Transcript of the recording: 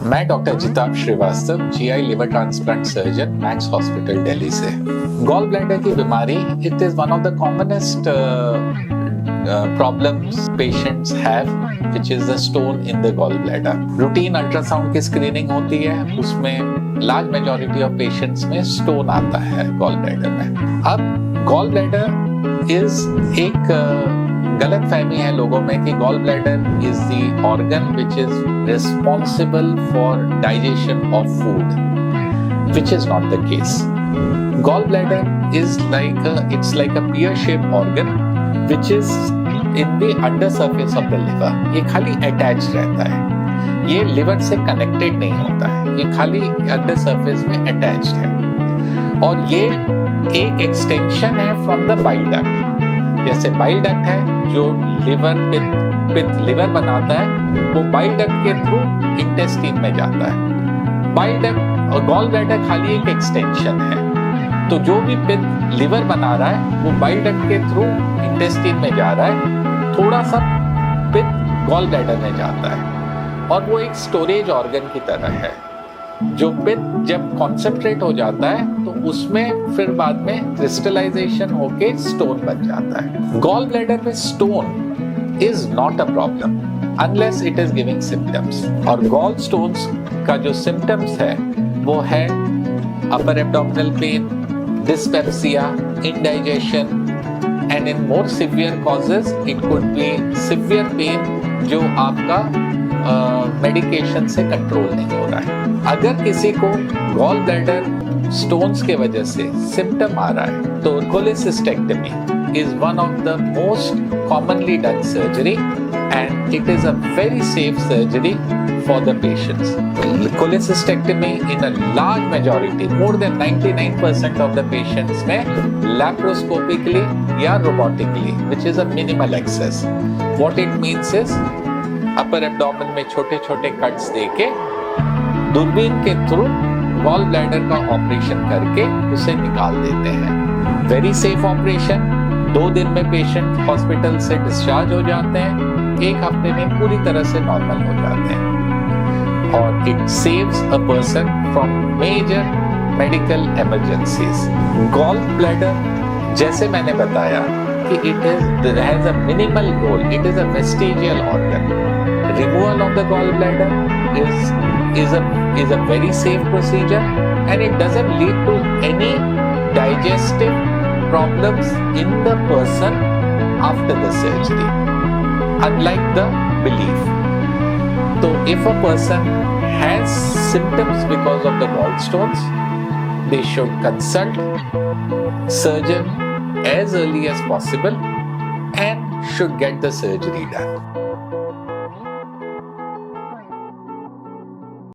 मैं doctor Jitab Srivastava, GI liver transplant surgeon, Max hospital Delhi से। Gall bladder की बीमारी it is one of the commonest problems patients have, which is the stone in the gallbladder. Routine ultrasound की screening होती है, उसमें large majority of patients में stone आता है gallbladder में। अब gallbladder is एक गलत फहमी है लोगों में कि gallbladder is the organ which is responsible for digestion of food, which is not the case. Gallbladder is it's like a pear-shaped organ which is in the under surface of the liver. ये खाली attached रहता है, ये liver से connected नहीं होता है, ये खाली under surface में attached है और ये एक extension है from the bile duct. जैसे bile duct है जो liver पित्त liver बनाता है, वो bile duct के through intestine में जाता है। bile duct और gallbladder खाली एक extension है, तो जो भी पित्त लिवर बना रहा है वो बाइल डक्ट के थ्रू इंटेस्टाइन में जा रहा है, थोड़ा सा पित्त गॉल ब्लैडर में जाता है और वो एक स्टोरेज ऑर्गन की तरह है। जो पित्त जब कॉन्सेंट्रेट हो जाता है तो उसमें फिर बाद में क्रिस्टलाइजेशन होके स्टोन बन जाता है। गॉल ब्लैडर में stone is not a problem unless it is giving symptoms. और गॉल स्टोन्स का जो सिम्टम्स है वो है upper abdominal pain, dyspepsia, indigestion, and in more severe causes it could be severe pain जो आपका मेडिकेशन से कंट्रोल नहीं हो रहा है। अगर किसी को गॉल ब्लैडर स्टोन्स के वजह से सिम्टम आ रहा है तो cholecystectomy is one of the most commonly done surgery and it is a very safe surgery for the patients. Cholecystectomy in a large majority, more than 99% of the patients में laparoscopically या robotically, which is a minimal access. What it means is upper abdomen में छोटे छोटे cuts देके दूरबीन के through gall bladder का operation करके उसे निकाल देते हैं। वेरी सेफ ऑपरेशन, 2 दिन में पेशेंट हॉस्पिटल से डिस्चार्ज हो जाते हैं, 1 हफ्ते में पूरी तरह से नॉर्मल हो जाते हैं और it saves a person from major medical emergencies. Gall bladder जैसे मैंने बताया कि it has a minimal role, it is a vestigial organ. Removal of the gall bladder is a very safe procedure and it doesn't lead to any digestive problems in the person after the surgery, unlike the belief. So if a person has symptoms because of the gallstones, they should consult surgeon as early as possible and should get the surgery done.